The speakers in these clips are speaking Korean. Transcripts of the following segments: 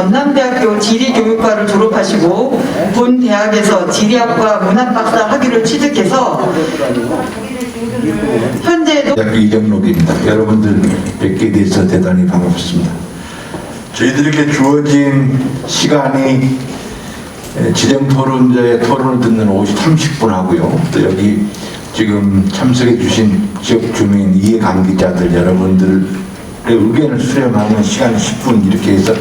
전남대학교 지리교육과를 졸업하시고 본 대학에서 지리학과 문학박사 학위를 취득해서 현재도 대학교 이정록입니다. 여러분들 뵙게 돼서 대단히 반갑습니다. 저희들에게 주어진 시간이 지정토론자의 토론을 듣는 30분 하고요. 또 여기 지금 참석해 주신 지역 주민, 이해관계자들 여러분들의 의견을 수렴하는 시간이 10분 이렇게 해서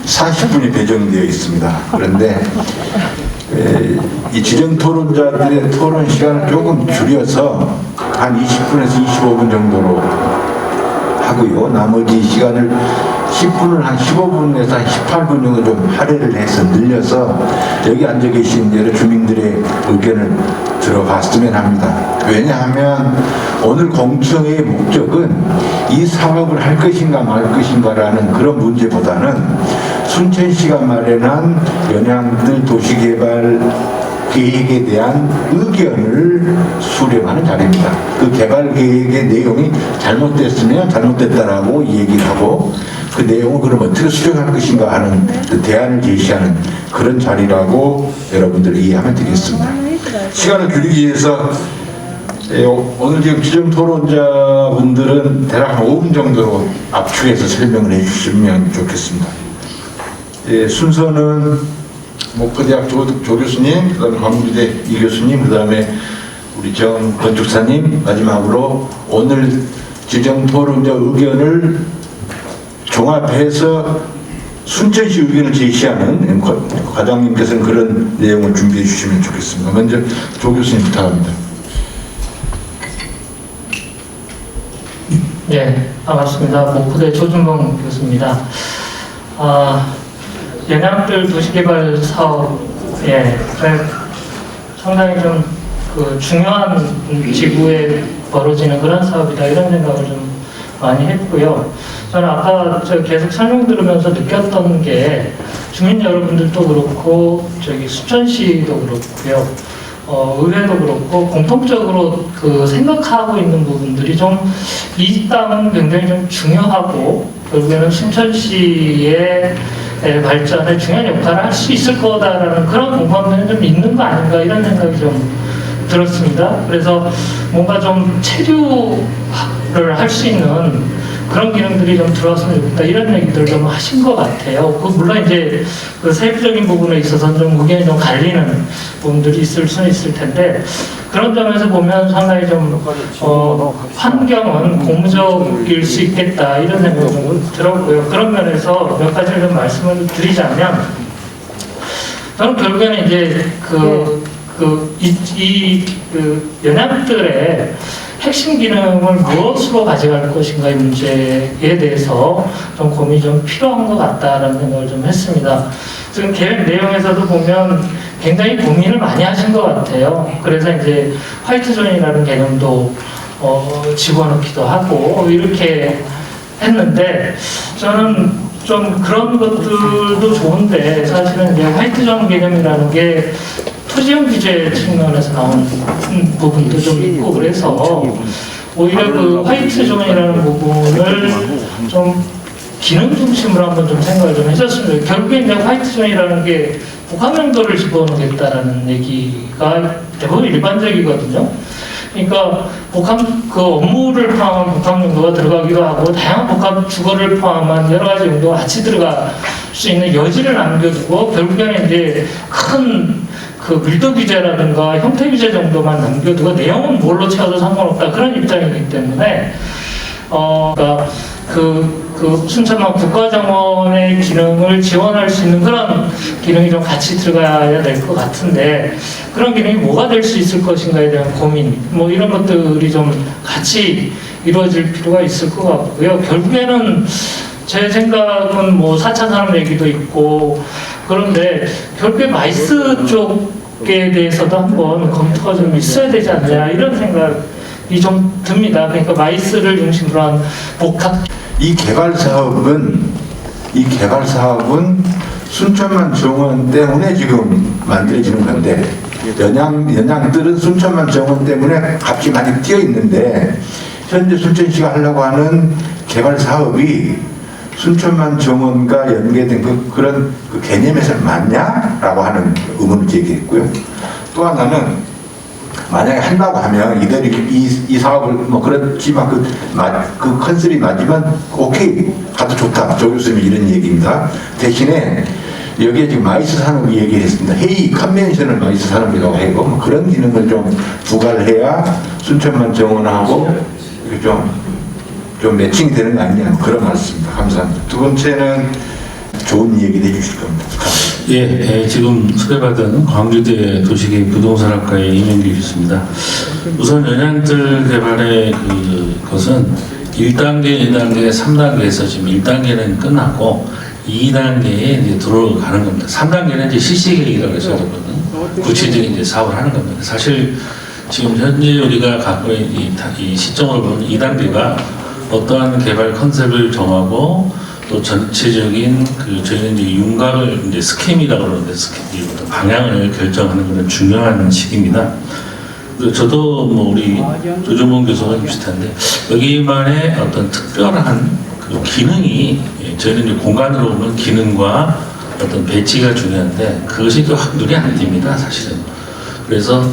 40분이 배정되어 있습니다. 그런데 이 지정토론자들의 토론 시간을 조금 줄여서 한 20분에서 25분 정도로 하고요. 나머지 시간을 10분을 한 15분에서 한 18분 정도 좀 할애를 해서 늘려서 여기 앉아 계신 여러 주민들의 의견을 들어봤으면 합니다. 왜냐하면 오늘 공청회의 목적은 이 사업을 할 것인가 말 것인가라는 그런 문제보다는 순천시가 마련한 연양들 도시개발 계획에 대한 의견을 수렴하는 자리입니다. 그 개발 계획의 내용이 잘못됐으면 잘못됐다라고 얘기를 하고 그 내용을 그럼 어떻게 수정할 것인가 하는 그 대안을 제시하는 그런 자리라고 여러분들 이해하면 되겠습니다. 시간을 줄이기 위해서 오늘 지금 지정토론자분들은 대략 한 5분 정도로 압축해서 설명을 해주시면 좋겠습니다. 순서는 목포대학 조 교수님, 그 다음에 광주대 이 교수님, 그 다음에 우리 정 건축사님, 마지막으로 오늘 지정토론자 의견을 종합해서 순천시 의견을 제시하는 과장님께서는 그런 내용을 준비해 주시면 좋겠습니다. 먼저 조 교수님 부탁합니다. 네, 반갑습니다. 목포대 조준봉 교수입니다. 연양들 도시개발 사업에 상당히 좀 중요한 지구에 벌어지는 그런 사업이다 이런 생각을 좀 많이 했고요. 저는 아까 계속 설명 들으면서 느꼈던 게 주민 여러분들도 그렇고 수천시도 그렇고요. 의회도 그렇고 공통적으로 생각하고 있는 부분들이 좀 이 땅은 굉장히 좀 중요하고 결국에는 순천시의 발전에 중요한 역할을 할 수 있을 거다라는 그런 공감대는 좀 있는 거 아닌가 이런 생각이 좀 들었습니다. 그래서 뭔가 좀 체류를 할 수 있는 그런 기능들이 좀 들어왔으면 좋겠다 이런 얘기들 좀 하신 것 같아요. 물론 이제 세부적인 부분에 있어서는 좀 의견이 좀 갈리는 부분들이 있을 수는 있을 텐데 그런 점에서 보면 상당히 좀 환경은 고무적일 수 있겠다 이런 생각이 좀 들었고요. 그런 면에서 몇 가지를 좀 말씀을 드리자면 저는 결국에는 이제 연합들의 핵심 기능을 무엇으로 가져갈 것인가의 문제에 대해서 좀 고민이 좀 필요한 것 같다라는 생각을 좀 했습니다. 지금 계획 내용에서도 보면 굉장히 고민을 많이 하신 것 같아요. 그래서 이제 화이트존이라는 개념도 집어넣기도 하고 이렇게 했는데 저는 좀 그런 것들도 좋은데 사실은 이제 화이트존 개념이라는 게 토지용 규제 측면에서 나온 부분도 좀 있고 그래서 오히려 화이트존이라는 부분을 좀 기능 중심으로 한번 좀 생각을 좀 해줬습니다. 결국에 이제 화이트존이라는 게 복합용도를 집어넣겠다라는 얘기가 대부분 일반적이거든요. 그러니까 업무를 포함한 복합용도가 들어가기도 하고 다양한 복합 주거를 포함한 여러 가지 용도가 같이 들어갈 수 있는 여지를 남겨두고 결국에는 이제 큰 밀도 규제라든가 형태 규제 정도만 남겨두고 내용은 뭘로 채워도 상관없다 그런 입장이기 때문에 그러니까 순천만 국가정원의 기능을 지원할 수 있는 그런 기능이 좀 같이 들어가야 될 것 같은데 그런 기능이 뭐가 될 수 있을 것인가에 대한 고민 이런 것들이 좀 같이 이루어질 필요가 있을 것 같고요. 결국에는 제 생각은 4차 산업 얘기도 있고 그런데 결국에 마이스 쪽에 대해서도 한번 검토가 좀 있어야 되지 않냐 이런 생각이 좀 듭니다. 그러니까 마이스를 중심으로 한 이 개발 사업은 순천만 정원 때문에 지금 만들어지는 건데 연양들은 순천만 정원 때문에 값이 많이 뛰어 있는데 현재 순천시가 하려고 하는 개발 사업이 순천만 정원과 연계된 그런 개념에서 맞냐라고 하는 의문을 제기했고요. 또 하나는 만약에 한다고 하면 이들이 이 사업을 뭐 그렇지만 그 컨셉이 맞으면 오케이 가도 좋다. 조 교수님이 이런 얘기입니다. 대신에 여기에 지금 마이스 산업이 얘기했습니다. 회의 컨벤션을 마이스 산업이라고 해요. 뭐 그런 기능을 좀 부과를 해야 순천만 정원하고 좀 매칭이 되는 거 아니냐 그런 말씀입니다. 감사합니다. 두 번째는 좋은 얘기를 해주실 겁니다. 예, 지금 수배받은 광주대 도시계획 부동산학과의 이명기 교수입니다. 우선 연양들 개발의 그것은 1단계, 2단계, 3단계에서 지금 1단계는 끝났고 2단계에 이제 들어가는 겁니다. 3단계는 이제 실시계획이라고 해서 그러거든요. 구체적인 이제 사업을 하는 겁니다. 사실 지금 현재 우리가 갖고 있는 이 시점을 보면 2단계가 어떠한 개발 컨셉을 정하고 또 전체적인 저희는 이제 윤곽을 이제 스캠이라고 그러는데 어떤 방향을 결정하는 그런 중요한 시기입니다. 저도 뭐 우리 조정범 교수와 비슷한데 여기만의 어떤 특별한 그 기능이 저희는 이제 공간으로 보면 기능과 어떤 배치가 중요한데 그것이 확 눈에 안 띕니다, 사실은. 그래서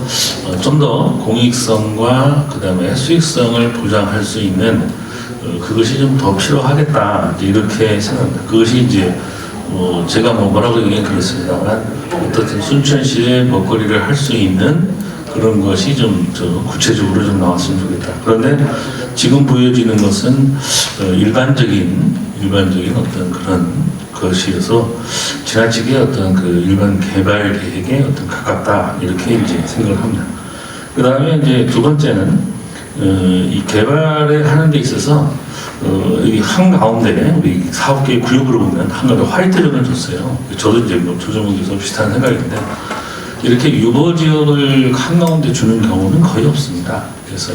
좀 더 공익성과 그다음에 수익성을 보장할 수 있는 그것이 좀 더 필요하겠다 이렇게 생각합니다. 그것이 이제 제가 뭐라고 얘기는 그렇습니다만 어떻든 순천시의 먹거리를 할 수 있는 그런 것이 좀 구체적으로 좀 나왔으면 좋겠다. 그런데 지금 보여지는 것은 일반적인 어떤 그런 것이어서 지나치게 어떤 그 일반 개발 계획에 어떤 가깝다 이렇게 이제 생각을 합니다. 그 다음에 이제 두 번째는 이 개발을 하는 데 있어서 여기 한가운데 우리 사업계획 구역으로 보면 한가운데 화이트존을 줬어요. 저도 이제 뭐 조정훈 교수 비슷한 생각인데 이렇게 유보 지역을 한가운데 주는 경우는 거의 없습니다. 그래서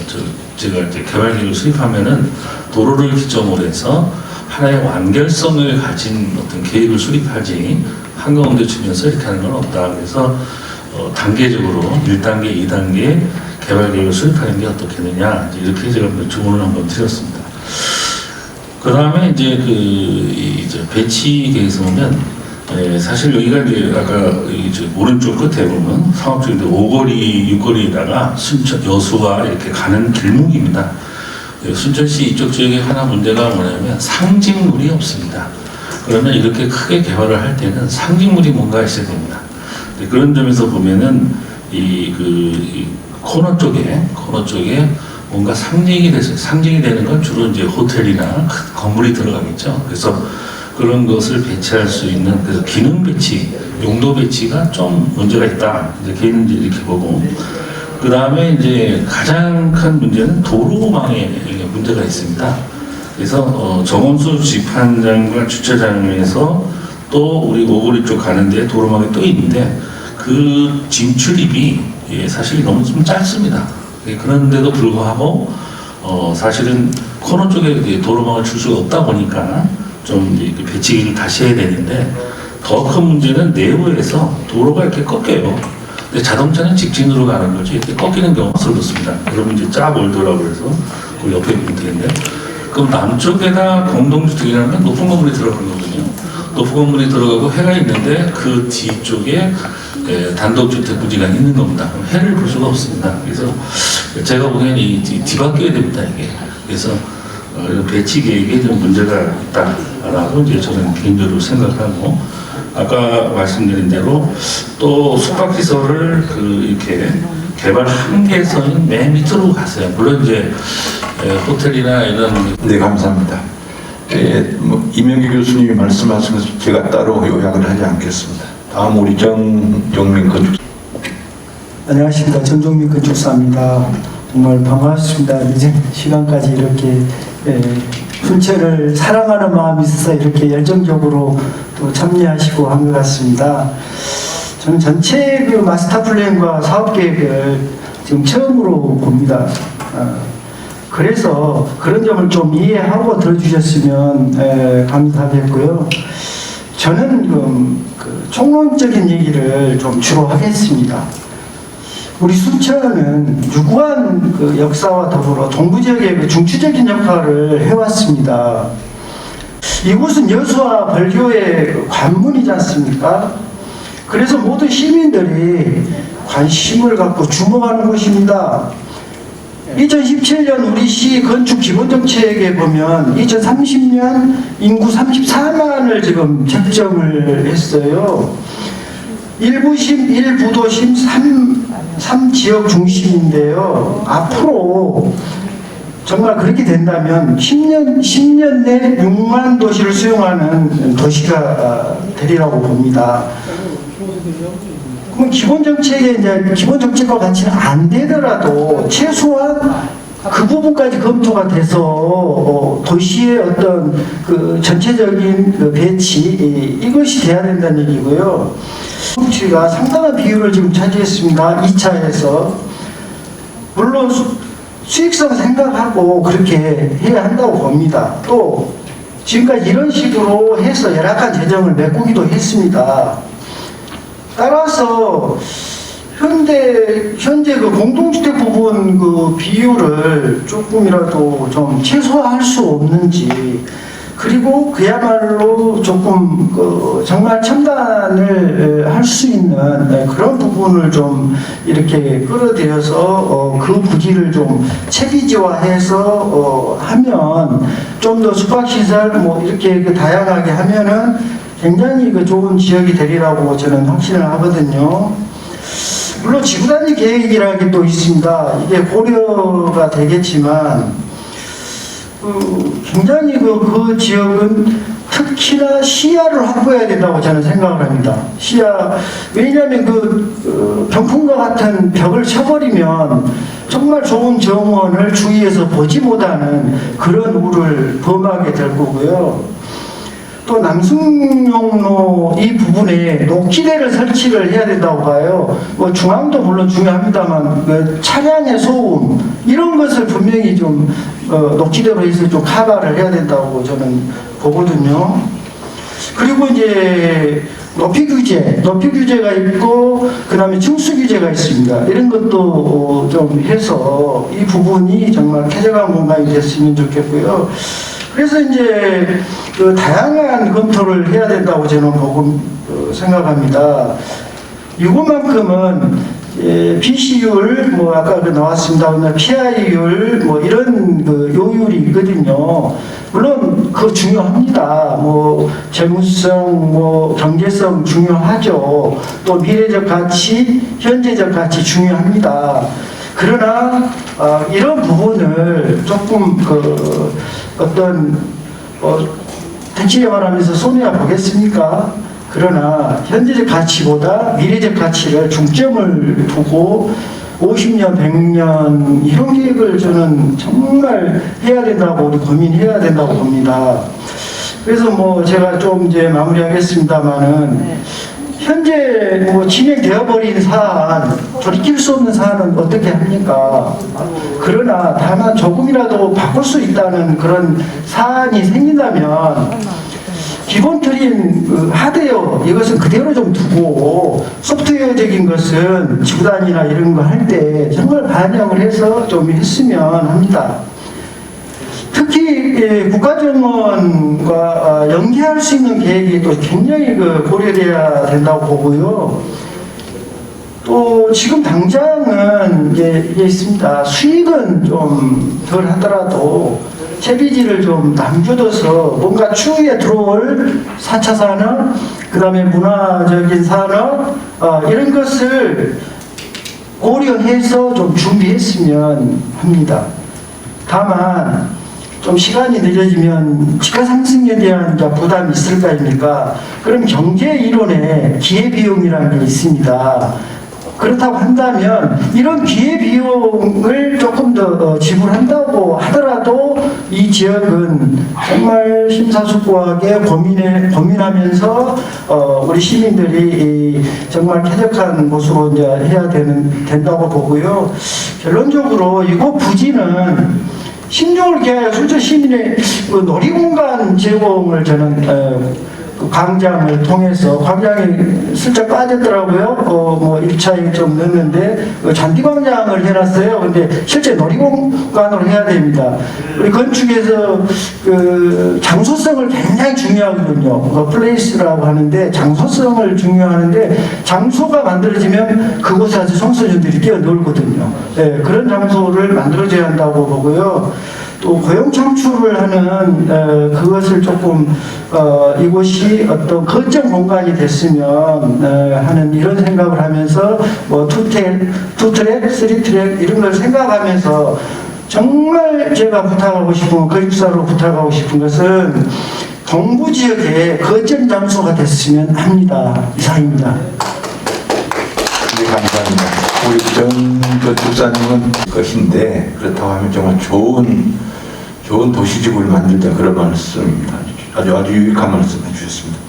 제가 이제 개발 계획을 수립하면은 도로를 기점으로 해서 하나의 완결성을 가진 어떤 계획을 수립하지 한가운데 주면서 이렇게 하는 건 없다. 그래서 단계적으로 1단계, 2단계 개발 계획을 수립하는 게 어떻겠느냐 이렇게 제가 주문을 한번 드렸습니다. 그 다음에 이제 이제 배치 계획에서 보면 사실 여기가 이제 아까 오른쪽 끝에 보면 상업 쪽인데 5거리, 6거리에다가 순천 여수와 이렇게 가는 길목입니다. 순천시 이쪽 지역에 하나 문제가 뭐냐면 상징물이 없습니다. 그러면 이렇게 크게 개발을 할 때는 상징물이 뭔가 있어야 됩니다. 그런 점에서 보면은 이 코너 쪽에 뭔가 상징이 되는 건 주로 이제 호텔이나 큰 건물이 들어가겠죠. 그래서 그런 것을 배치할 수 있는 그래서 기능 배치, 용도 배치가 좀 문제가 있다. 이렇게는 이제 이렇게 보고 그 다음에 이제 가장 큰 문제는 도로망에 문제가 있습니다. 그래서 정원수 집판장과 주차장에서 또 우리 오거리 쪽 가는데 도로망이 또 있는데 그 진출입이 사실 너무 좀 짧습니다. 그런데도 불구하고 사실은 코너 쪽에 도로망을 줄 수가 없다 보니까 좀 이제 배치기를 다시 해야 되는데 더 큰 문제는 내부에서 도로가 이렇게 꺾여요. 근데 자동차는 직진으로 가는 거지 이렇게 꺾이는 경우가 없습니다. 그러면 이제 쫙 올더라고 해서 그 옆에 보면 되는데 그럼 남쪽에다 공동주택이라는 건 높은 건물이 들어가는 거거든요. 높은 건물이 들어가고 해가 있는데 그 뒤쪽에 단독주택 부지가 있는 겁니다. 해를 볼 수가 없습니다. 그래서 제가 보기에는 뒤바뀌어야 됩니다, 이게. 그래서 배치 계획에 좀 문제가 있다라고 이제 저는 개인적으로 생각하고 아까 말씀드린 대로 또 숙박시설을 이렇게 개발 한계선인 맨 밑으로 갔어요. 물론 이제 호텔이나 이런. 네, 감사합니다. 이명기 교수님이 말씀하신 것을 제가 따로 요약을 하지 않겠습니다. 다음 우리 정종민 건축사. 안녕하십니까, 정종민 건축사입니다. 정말 반갑습니다. 늦은 시간까지 이렇게 순천을 사랑하는 마음이 있어서 이렇게 열정적으로 또 참여하시고 한 것 같습니다. 저는 전체 그 마스터 플랜과 사업 계획을 지금 처음으로 봅니다. 그래서 그런 점을 좀 이해하고 들어주셨으면 감사하겠고요. 저는 그 총론적인 얘기를 좀 주로 하겠습니다. 우리 순천은 유구한 그 역사와 더불어 동부 지역의 그 중추적인 역할을 해왔습니다. 이곳은 여수와 벌교의 관문이지 않습니까? 그래서 모든 시민들이 관심을 갖고 주목하는 곳입니다. 2017년 우리 시 건축 기본정책에 보면 2030년 인구 34만을 지금 책정을 했어요. 1부심, 1부도심, 3지역 중심인데요. 앞으로 정말 그렇게 된다면 10년 내 6만 도시를 수용하는 도시가 되리라고 봅니다. 그럼 기본정책에 이제 기본정책과 같이는 안 되더라도 최소한 그 부분까지 검토가 돼서 도시의 어떤 그 전체적인 그 배치 이것이 돼야 된다는 얘기고요. 정치가 상당한 비율을 지금 차지했습니다. 2차에서 물론 수익성 생각하고 그렇게 해야 한다고 봅니다. 또 지금까지 이런 식으로 해서 열악한 재정을 메꾸기도 했습니다. 따라서 현재 그 공동주택 부분 그 비율을 조금이라도 좀 최소화할 수 없는지, 그리고 그야말로 조금 정말 첨단을 할 수 있는 그런 부분을 좀 이렇게 끌어들여서 그 부지를 좀 채비지화해서 하면 좀 더 숙박시설 뭐 이렇게 그 다양하게 하면은 굉장히 그 좋은 지역이 되리라고 저는 확신을 하거든요. 물론 지구단위 계획이라는 게 또 있습니다. 이게 고려가 되겠지만 굉장히 그 지역은 특히나 시야를 확보해야 된다고 저는 생각을 합니다. 시야, 왜냐하면 병풍과 같은 벽을 쳐버리면 정말 좋은 정원을 주위에서 보지 못하는 그런 우를 범하게 될 거고요. 또 남승용로 이 부분에 녹지대를 설치를 해야 된다고 봐요. 뭐 중앙도 물론 중요합니다만 그 차량의 소음 이런 것을 분명히 좀 녹지대로 해서 좀 커버를 해야 된다고 저는 보거든요. 그리고 이제 높이 규제가 있고 그다음에 층수 규제가 있습니다. 이런 것도 좀 해서 이 부분이 정말 쾌적한 공간이 됐으면 좋겠고요. 그래서 이제 그 다양한 검토를 해야 된다고 저는 생각합니다. 이것만큼은 BC율 뭐 아까 나왔습니다. 오늘 PI율 뭐 이런 그 요율이 있거든요. 물론 그거 중요합니다. 뭐 재무성, 뭐 경제성 중요하죠. 또 미래적 가치, 현재적 가치 중요합니다. 그러나 이런 부분을 조금 택지에 말하면서 손해야 보겠습니까? 그러나 현재적 가치보다 미래적 가치를 중점을 두고 50년, 100년 이런 계획을 저는 정말 해야 된다고 우리 고민해야 된다고 봅니다. 그래서 뭐 제가 좀 이제 마무리하겠습니다만은 현재 뭐 진행되어 버린 사안, 돌이킬 수 없는 사안은 어떻게 합니까? 그러나 다만 조금이라도 바꿀 수 있다는 그런 사안이 생긴다면 기본 틀인 하드웨어 이것은 그대로 좀 두고 소프트웨어적인 것은 지구단위나 이런 거 할 때 정말 반영을 해서 좀 했으면 합니다. 특히 국가정원과 연계할 수 있는 계획이 또 굉장히 고려돼야 된다고 보고요. 또 지금 당장은 이게 있습니다. 수익은 좀 덜 하더라도 채비지를 좀 남겨둬서 뭔가 추후에 들어올 4차 산업, 그 다음에 문화적인 산업 이런 것을 고려해서 좀 준비했으면 합니다. 다만 좀 시간이 늦어지면 지가 상승에 대한 부담이 있을 거 아닙니까? 그럼 경제 이론에 기회비용이라는 게 있습니다. 그렇다고 한다면 이런 기회비용을 조금 더 지불한다고 하더라도 이 지역은 정말 심사숙고하게 고민하면서 우리 시민들이 정말 쾌적한 곳으로 이제 해야 된다고 보고요. 결론적으로 이곳 부지는 신중을 기하여 순천 시민의 놀이공간 제공을 저는 그 광장을 통해서 광장이 슬쩍 빠졌더라고요. 뭐 1차에 좀 넣었는데 잔디광장을 해놨어요. 근데 실제 놀이공간으로 해야 됩니다. 우리 건축에서 그 장소성을 굉장히 중요하거든요. 플레이스라고 하는데 장소성을 중요하는데 장소가 만들어지면 그곳에 아주 청소년들이 뛰어놀거든요. 네, 그런 장소를 만들어줘야 한다고 보고요. 또 고용 창출을 하는 그것을 조금 이곳이 어떤 거점 공간이 됐으면 하는 이런 생각을 하면서 뭐 투트랙, 3트랙 이런 걸 생각하면서 정말 제가 부탁하고 싶은 건축사로 부탁하고 싶은 것은 동부 지역에 거점 장소가 됐으면 합니다. 이상입니다. 네, 감사합니다. 우리 전 건축사님은 것인데 그렇다고 하면 정말 좋은 도시지구를 만들자 그런 말씀입니다. 아주 유익한 말씀 해주셨습니다.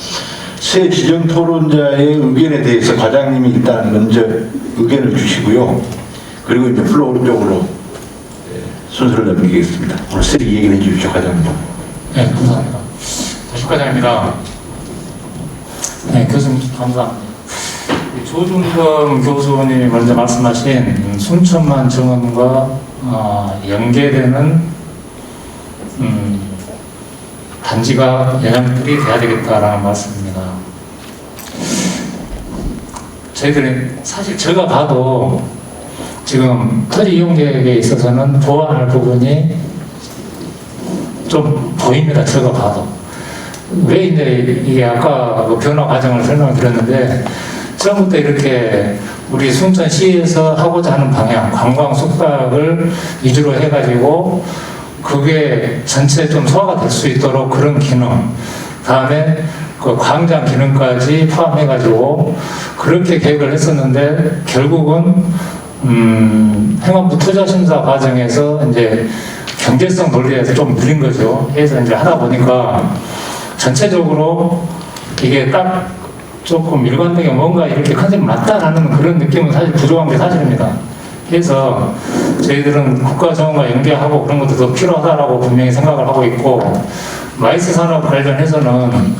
새 지정 토론자의 의견에 대해서 과장님이 일단 먼저 의견을 주시고요. 그리고 이제 플로우 쪽으로 순서를 넘기겠습니다. 오늘 세 얘기를 해주십시오, 과장님. 네, 감사합니다. 도시과장입니다. 네, 교수님 감사합니다. 조준범 교수님이 먼저 말씀하신 순천만 정원과 연계되는 단지가 영향들이 돼야 되겠다라는 말씀입니다. 저희들이 사실 제가 봐도 지금 토지 이용 계획에 있어서는 보완할 부분이 좀 보입니다. 제가 봐도. 왜 이제 이게 아까 그 변화 과정을 설명을 드렸는데 처음부터 이렇게 우리 순천시에서 하고자 하는 방향, 관광 숙박을 위주로 해가지고 그게 전체 좀 소화가 될 수 있도록 그런 기능, 다음에 그 광장 기능까지 포함해가지고 그렇게 계획을 했었는데 결국은 행안부 투자심사 과정에서 이제 경제성 논리에서 좀 느린 거죠. 그래서 이제 하다 보니까 전체적으로 이게 딱 조금 일관되게 뭔가 이렇게 컨셉이 맞다라는 그런 느낌은 사실 부족한 게 사실입니다. 그래서 저희들은 국가정원과 연계하고 그런 것도 더 필요하다라고 분명히 생각을 하고 있고, 마이스 산업 관련해서는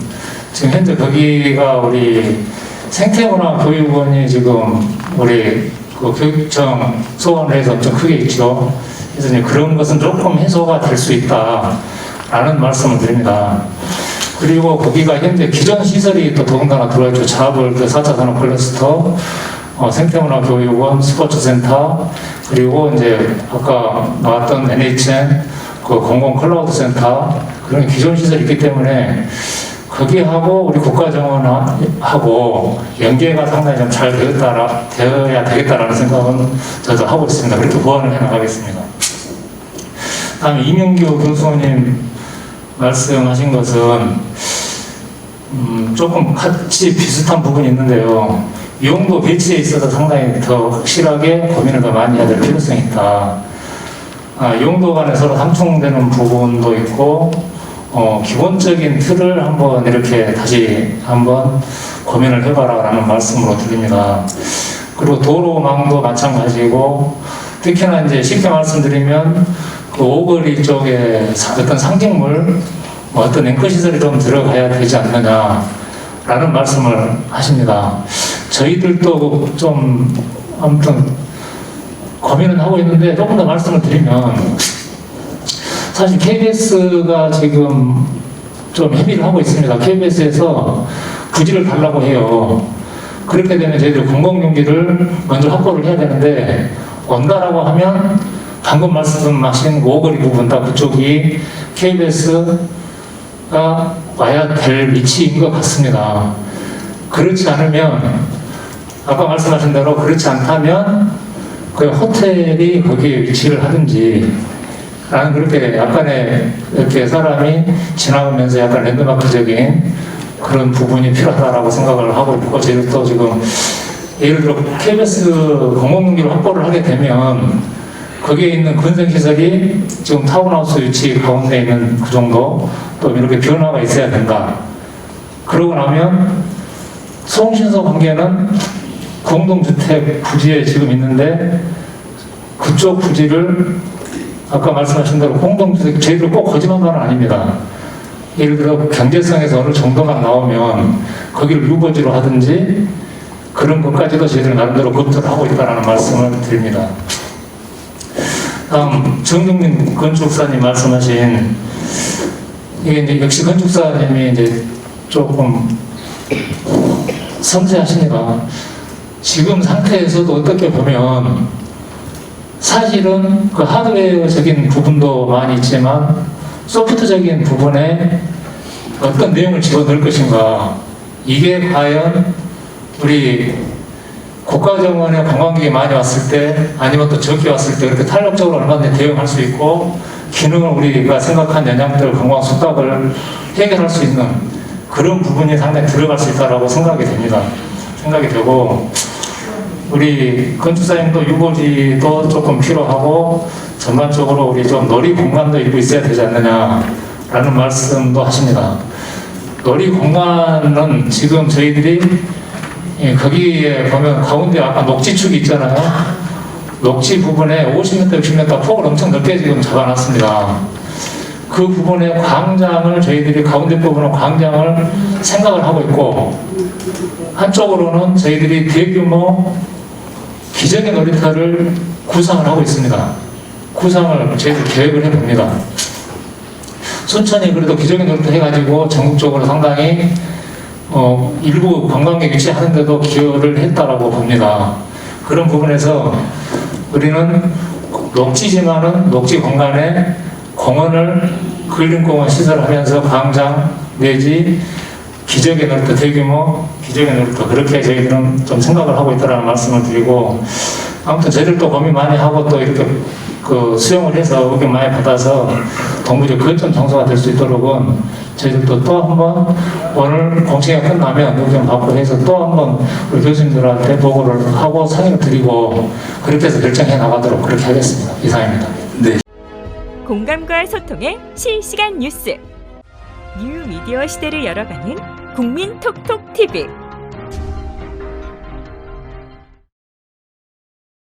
지금 현재 거기가 우리 생태문화교육원이 지금 우리 그 교육청 소원을 해서 엄청 크게 있죠. 그래서 이제 그런 것은 조금 해소가 될 수 있다라는 말씀을 드립니다. 그리고 거기가 현재 기존 시설이 또 더군다나 들어있죠. 자월드 4차 산업 클러스터, 생태문화교육원, 스포츠센터, 그리고 이제 아까 나왔던 NHN 그 공공 클라우드 센터, 그런 기존 시설이 있기 때문에 거기하고 우리 국가정원하고 연계가 상당히 좀 잘 되어야 되겠다라는 생각은 저도 하고 있습니다. 그렇게 보완을 해 나가겠습니다. 다음에 이명규 교수님 말씀하신 것은 조금 같이 비슷한 부분이 있는데요. 용도 배치에 있어서 상당히 더 확실하게 고민을 더 많이 해야 될 필요성이 있다. 용도 간에 서로 상충되는 부분도 있고, 기본적인 틀을 한번 이렇게 다시 한번 고민을 해봐라 라는 말씀으로 드립니다. 그리고 도로망도 마찬가지고, 특히나 이제 쉽게 말씀드리면 그 오거리 쪽에 어떤 상징물, 어떤 앵커시설이 좀 들어가야 되지 않느냐라는 말씀을 하십니다. 저희들도 좀 아무튼 고민은 하고 있는데 조금 더 말씀을 드리면, 사실 KBS가 지금 좀 협의를 하고 있습니다. KBS에서 부지를 달라고 해요. 그렇게 되면 저희들 공공용지를 먼저 확보를 해야 되는데, 온다라고 하면 방금 말씀하신 오거리 부분 다 그쪽이 KBS가 와야 될 위치인 것 같습니다. 그렇지 않으면, 아까 말씀하신 대로 그렇지 않다면 그 호텔이 거기에 위치를 하든지, 라는 그렇게 약간의 이렇게 사람이 지나가면서 약간 랜드마크적인 그런 부분이 필요하다라고 생각을 하고 있고, 저희도 지금 예를 들어 KBS 공공용지를 확보를 하게 되면 거기에 있는 건설시설이 지금 타운하우스 위치 가운데 있는 그 정도 또 이렇게 변화가 있어야 된다. 그러고 나면 송신소 관계는 공동주택 부지에 지금 있는데 그쪽 부지를 아까 말씀하신 대로 공동주택, 저희들 꼭 거짓말만은 아닙니다. 예를 들어 경제성에서 어느 정도만 나오면 거기를 유보지로 하든지 그런 것까지도 저희들 나름대로 검토를 하고 있다는 말씀을 드립니다. 다음 정종민 건축사님 말씀하신 이게 이제 역시 건축사님이 이제 조금 섬세하십니다. 지금 상태에서도 어떻게 보면 사실은 그 하드웨어적인 부분도 많이 있지만 소프트적인 부분에 어떤 내용을 집어넣을 것인가, 이게 과연 우리 국가정원에 관광객이 많이 왔을 때 아니면 또 적게 왔을 때 그렇게 탄력적으로 얼마든지 대응할 수 있고 기능을 우리가 생각한 영향들 관광 숙박을 해결할 수 있는 그런 부분이 상당히 들어갈 수 있다고 생각이 됩니다. 생각이 되고 우리 건축사님도 유보지도 조금 필요하고 전반적으로 우리 좀 놀이 공간도 있고 있어야 되지 않느냐라는 말씀도 하십니다. 놀이 공간은 지금 저희들이 거기에 보면 가운데 아까 녹지축이 있잖아요. 녹지 부분에 50m, 60m 폭을 엄청 넓게 지금 잡아놨습니다. 그 부분에 광장을 저희들이 가운데 부분은 광장을 생각을 하고 있고 한쪽으로는 저희들이 대규모 기적의 놀이터를 구상을 하고 있습니다. 구상을 저희들 계획을 해봅니다. 순천이 그래도 기적의 놀이터 해가지고 전국적으로 상당히 일부 관광객 유치하는데도 기여를 했다라고 봅니다. 그런 부분에서 우리는 녹지지만은 녹지 공간에 공원을 근린공원 시설하면서 광장 내지 기적의 놀이터, 대규모 기적의 놀이터 그렇게 저희들은 좀 생각을 하고 있다는 말씀을 드리고 아무튼 저희들도 고민 많이 하고 또 이렇게 그 수용을 해서 의견 많이 받아서 동부지 거점 장소가 될 수 있도록은 저희들도 또 한번 오늘 공청회가 끝나면 의견 받고 해서 또 한번 우리 교수님들한테 보고를 하고 상의를 드리고 그렇게 해서 결정해 나가도록 그렇게 하겠습니다. 이상입니다. 네. 공감과 소통의 실시간 뉴스 뉴 미디어 시대를 열어가는 국민톡톡 TV